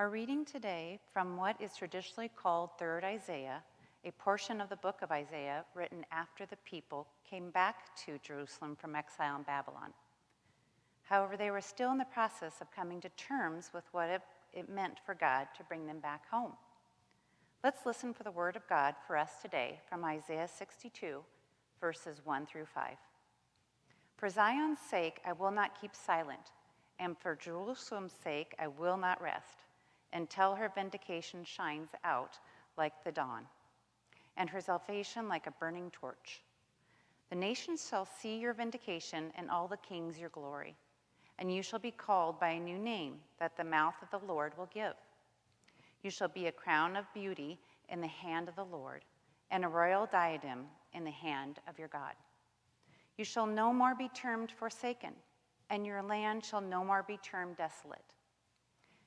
Our reading today from what is traditionally called 3rd Isaiah, a portion of the book of Isaiah written after the people came back to Jerusalem from exile in Babylon. However, they were still in the process of coming to terms with what it meant for God to bring them back home. Let's listen for the word of God for us today from Isaiah 62, verses 1 through 5. For Zion's sake I will not keep silent, and for Jerusalem's sake I will not rest, until her vindication shines out like the dawn, and her salvation like a burning torch. The nations shall see your vindication, and all the kings your glory. And you shall be called by a new name that the mouth of the Lord will give. You shall be a crown of beauty in the hand of the Lord, and a royal diadem in the hand of your God. You shall no more be termed forsaken, and your land shall no more be termed desolate.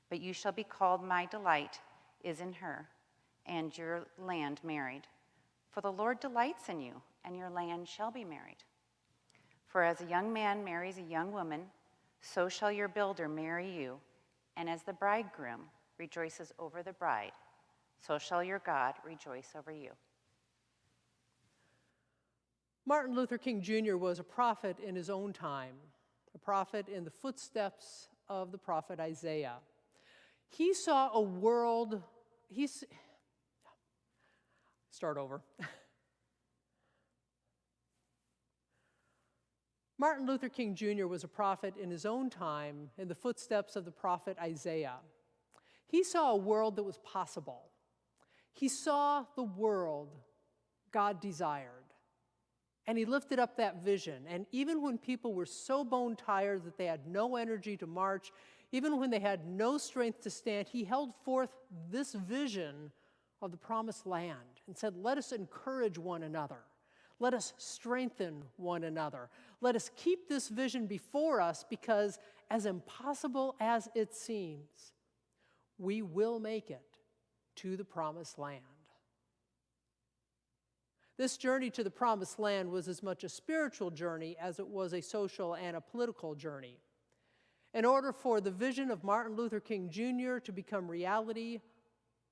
But you shall be called, my delight is in her, and your land married. For the Lord delights in you, and your land shall be married. For as a young man marries a young woman, so shall your builder marry you, and as the bridegroom rejoices over the bride, so shall your God rejoice over you. Martin Luther King Jr. was a prophet in his own time, a prophet in the footsteps of the prophet Isaiah. He saw a world, start over. Martin Luther King Jr. was a prophet in his own time in the footsteps of the prophet Isaiah. He saw a world that was possible. He saw the world God desired. And he lifted up that vision. And even when people were so bone tired that they had no energy to march, even when they had no strength to stand, he held forth this vision of the promised land and said, let us encourage one another. Let us strengthen one another. Let us keep this vision before us, because as impossible as it seems, we will make it to the promised land. This journey to the promised land was as much a spiritual journey as it was a social and a political journey. In order for the vision of Martin Luther King Jr. to become reality,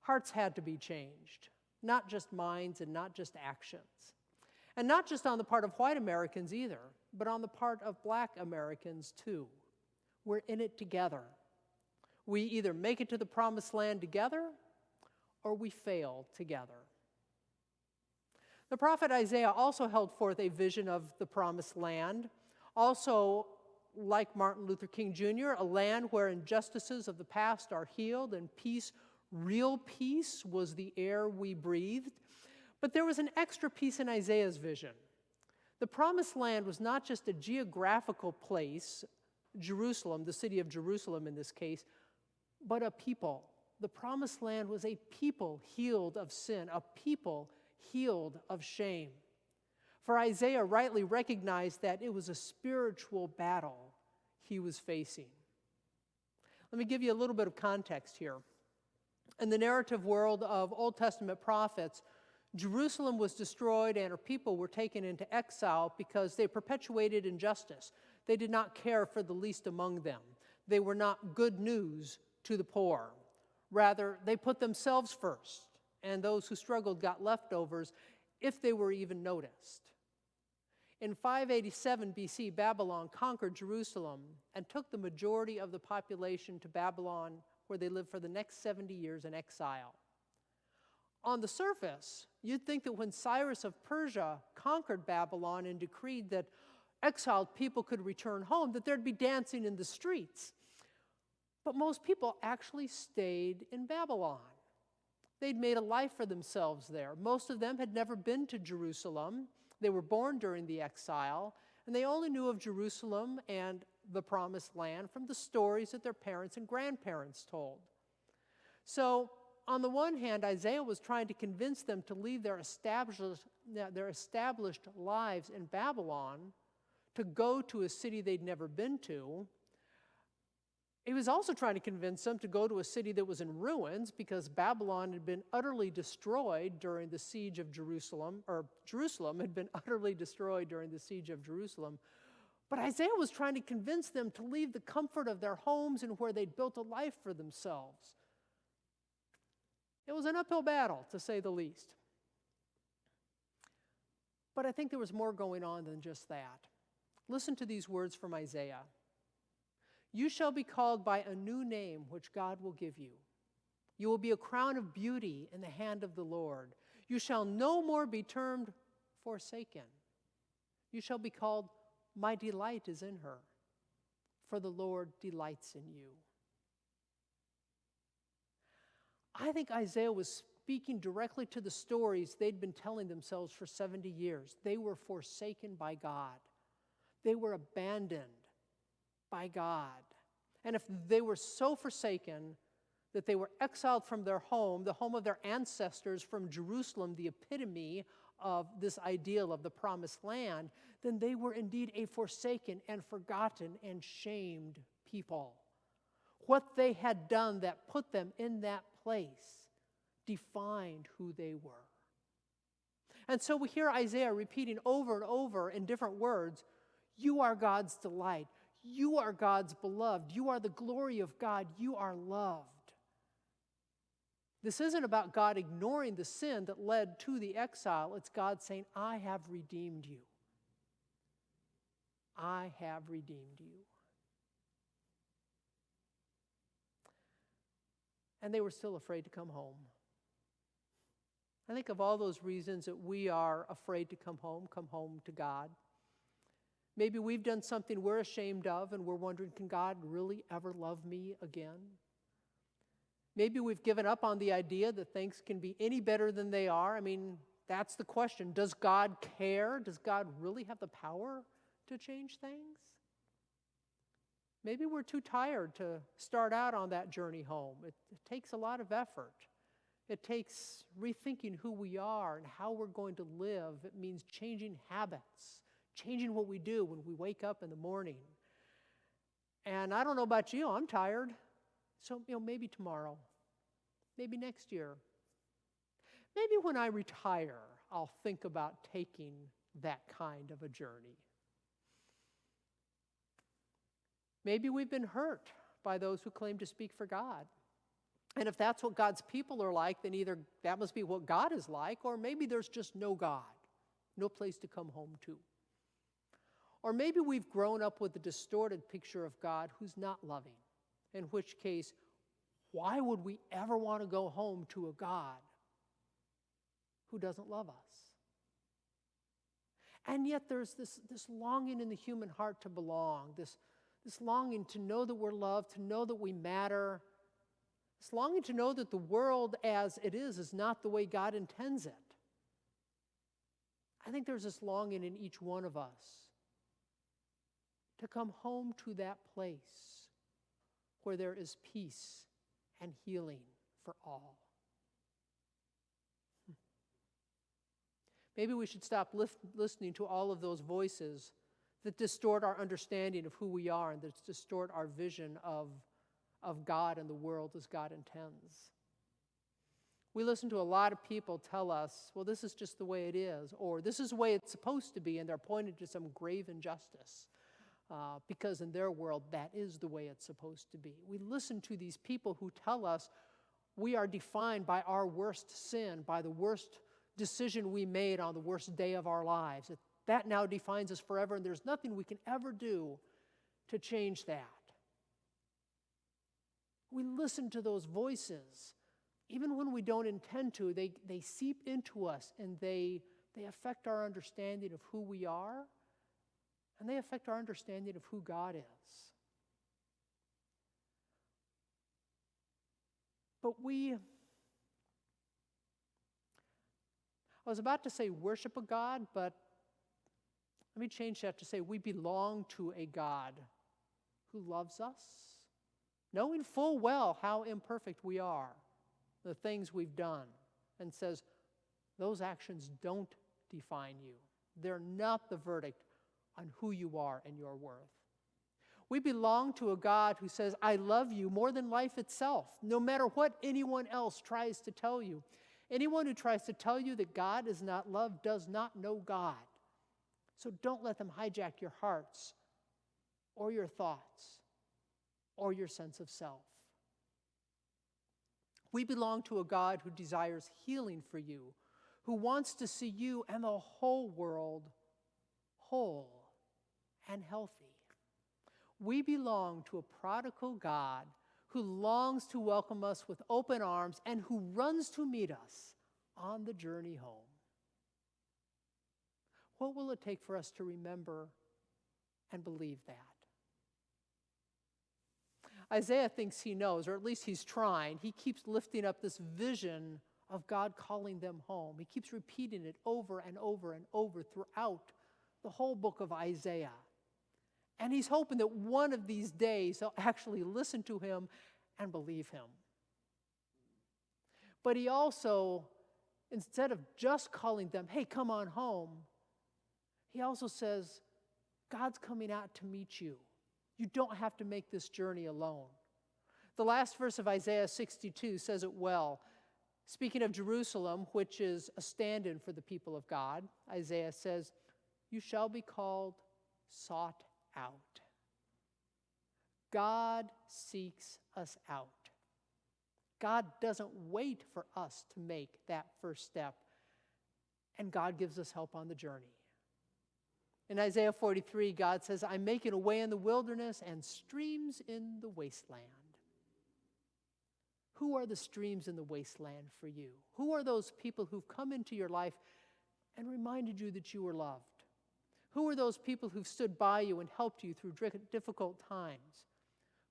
hearts had to be changed, not just minds and not just actions. And not just on the part of white Americans either, but on the part of black Americans too. We're in it together. We either make it to the promised land together, or we fail together. The prophet Isaiah also held forth a vision of the promised land, also, like Martin Luther King Jr., a land where injustices of the past are healed and peace, real peace, was the air we breathed. But there was an extra piece in Isaiah's vision. The promised land was not just a geographical place, Jerusalem, the city of Jerusalem in this case, but a people. The promised land was a people healed of sin, a people healed of shame. For Isaiah rightly recognized that it was a spiritual battle he was facing. Let me give you a little bit of context here. In the narrative world of Old Testament prophets, Jerusalem was destroyed and her people were taken into exile because they perpetuated injustice. They did not care for the least among them. They were not good news to the poor. Rather, they put themselves first, and those who struggled got leftovers if they were even noticed. In 587 BC, Babylon conquered Jerusalem and took the majority of the population to Babylon, where they lived for the next 70 years in exile. On the surface, you'd think that when Cyrus of Persia conquered Babylon and decreed that exiled people could return home, that there'd be dancing in the streets. But most people actually stayed in Babylon. They'd made a life for themselves there. Most of them had never been to Jerusalem. They were born during the exile, and they only knew of Jerusalem and the Promised Land from the stories that their parents and grandparents told. So, on the one hand, Isaiah was trying to convince them to leave their established lives in Babylon to go to a city they'd never been to. He was also trying to convince them to go to a city that was in ruins because Babylon had been utterly destroyed during the siege of Jerusalem, or Jerusalem had been utterly destroyed during the siege of Jerusalem. But Isaiah was trying to convince them to leave the comfort of their homes and where they'd built a life for themselves, It was an uphill battle, to say the least. But I think there was more going on than just that. Listen to these words from Isaiah. You shall be called by a new name which God will give you. You will be a crown of beauty in the hand of the Lord. You shall no more be termed forsaken. You shall be called, my delight is in her, for the Lord delights in you. I think Isaiah was speaking directly to the stories they'd been telling themselves for 70 years. They were forsaken by God. They were abandoned by God. And if they were so forsaken that they were exiled from their home, the home of their ancestors, from Jerusalem, the epitome of this ideal of the promised land, then they were indeed a forsaken and forgotten and shamed people. What they had done that put them in that place defined who they were. And so we hear Isaiah repeating over and over in different words, you are God's delight. You are God's beloved. You are the glory of God. You are loved. This isn't about God ignoring the sin that led to the exile. It's God saying, I have redeemed you. I have redeemed you. And they were still afraid to come home. I think of all those reasons that we are afraid to come home to God. Maybe we've done something we're ashamed of and we're wondering, can God really ever love me again? Maybe we've given up on the idea that things can be any better than they are. I mean, that's the question. Does God care? Does God really have the power to change things? Maybe we're too tired to start out on that journey home. It takes a lot of effort. It takes rethinking who we are and how we're going to live. It means changing habits, changing what we do when we wake up in the morning. And I don't know about you, I'm tired. So, maybe tomorrow, maybe next year. Maybe when I retire, I'll think about taking that kind of a journey. Maybe we've been hurt by those who claim to speak for God. And if that's what God's people are like, then either that must be what God is like, or maybe there's just no God, no place to come home to. Or maybe we've grown up with a distorted picture of God who's not loving, in which case, why would we ever want to go home to a God who doesn't love us? And yet there's this longing in the human heart to belong, this longing to know that we're loved, to know that we matter, this longing to know that the world as it is not the way God intends it. I think there's this longing in each one of us to come home to that place where there is peace and healing for all. Maybe we should stop listening to all of those voices that distort our understanding of who we are and that distort our vision of God and the world as God intends. We listen to a lot of people tell us, well, this is just the way it is, or this is the way it's supposed to be, and they're pointing to some grave injustice. Because in their world, that is the way it's supposed to be. We listen to these people who tell us we are defined by our worst sin, by the worst decision we made on the worst day of our lives. That now defines us forever, and there's nothing we can ever do to change that. We listen to those voices. Even when we don't intend to, they seep into us, and they affect our understanding of who we are, and they affect our understanding of who God is. But I was about to say worship a God, but let me change that to say we belong to a God who loves us, knowing full well how imperfect we are, the things we've done, and says, those actions don't define you. They're not the verdict on who you are and your worth. We belong to a God who says, I love you more than life itself, no matter what anyone else tries to tell you. Anyone who tries to tell you that God is not love does not know God. So don't let them hijack your hearts or your thoughts or your sense of self. We belong to a God who desires healing for you, who wants to see you and the whole world whole and healthy. We belong to a prodigal God who longs to welcome us with open arms and who runs to meet us on the journey home. What will it take for us to remember and believe that? Isaiah thinks he knows, or at least he's trying. He keeps lifting up this vision of God calling them home. He keeps repeating it over and over and over throughout the whole book of Isaiah. And he's hoping that one of these days they'll actually listen to him and believe him. But he also, instead of just calling them, hey, come on home, he also says, God's coming out to meet you. You don't have to make this journey alone. The last verse of Isaiah 62 says it well. Speaking of Jerusalem, which is a stand-in for the people of God, Isaiah says, you shall be called sought out. God seeks us out. God doesn't wait for us to make that first step, and God gives us help on the journey. In Isaiah 43, God says, I'm making a way in the wilderness and streams in the wasteland. Who are the streams in the wasteland for you? Who are those people who've come into your life and reminded you that you were loved? Who are those people who've stood by you and helped you through difficult times?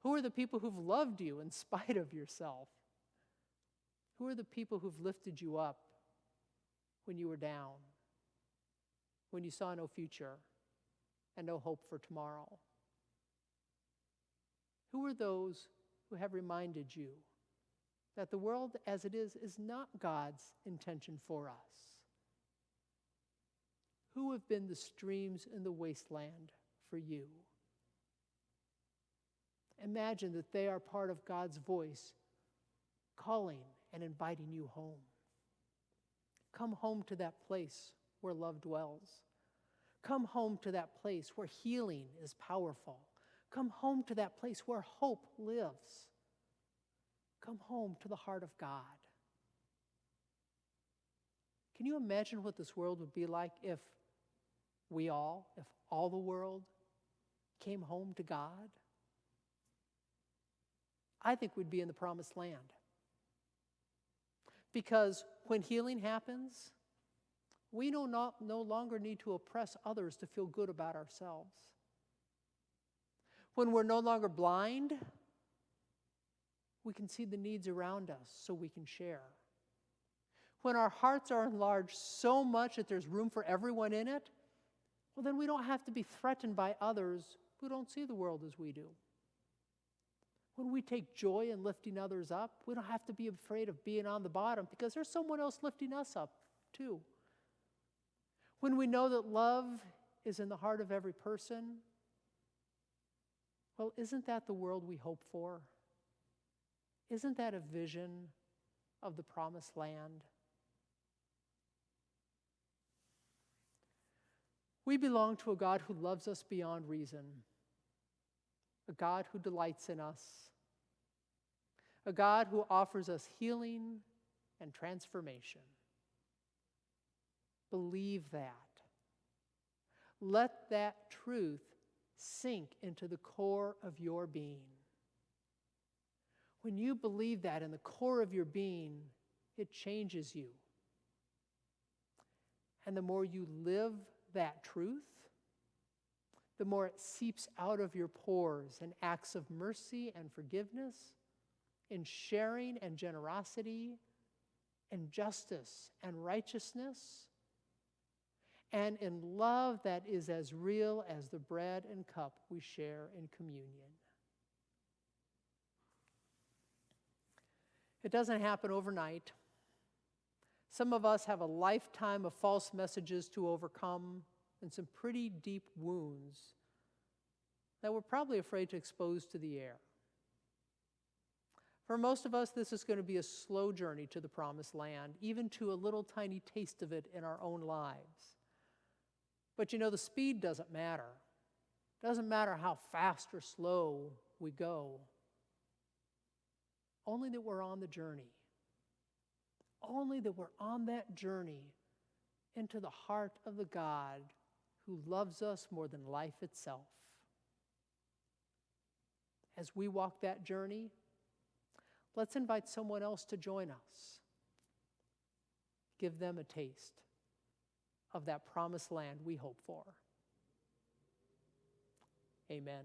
Who are the people who've loved you in spite of yourself? Who are the people who've lifted you up when you were down, when you saw no future and no hope for tomorrow? Who are those who have reminded you that the world as it is not God's intention for us? Who have been the streams in the wasteland for you? Imagine that they are part of God's voice calling and inviting you home. Come home to that place where love dwells. Come home to that place where healing is powerful. Come home to that place where hope lives. Come home to the heart of God. Can you imagine what this world would be like if all the world came home to God? I think we'd be in the promised land. Because when healing happens, we no longer need to oppress others to feel good about ourselves. When we're no longer blind, we can see the needs around us so we can share. When our hearts are enlarged so much that there's room for everyone in it, well, then we don't have to be threatened by others who don't see the world as we do. When we take joy in lifting others up, we don't have to be afraid of being on the bottom because there's someone else lifting us up too. When we know that love is in the heart of every person, well, isn't that the world we hope for? Isn't that a vision of the promised land? We belong to a God who loves us beyond reason, a God who delights in us, a God who offers us healing and transformation. Believe that. Let that truth sink into the core of your being. When you believe that in the core of your being, it changes you. And the more you live that truth, the more it seeps out of your pores in acts of mercy and forgiveness, in sharing and generosity, in justice and righteousness, and in love that is as real as the bread and cup we share in communion. It doesn't happen overnight. Some of us have a lifetime of false messages to overcome and some pretty deep wounds that we're probably afraid to expose to the air. For most of us, this is going to be a slow journey to the promised land, even to a little tiny taste of it in our own lives. But you know, the speed doesn't matter. It doesn't matter how fast or slow we go. Only that we're on the journey. only that we're on that journey into the heart of the God who loves us more than life itself. As we walk that journey, let's invite someone else to join us. Give them a taste of that promised land we hope for. Amen.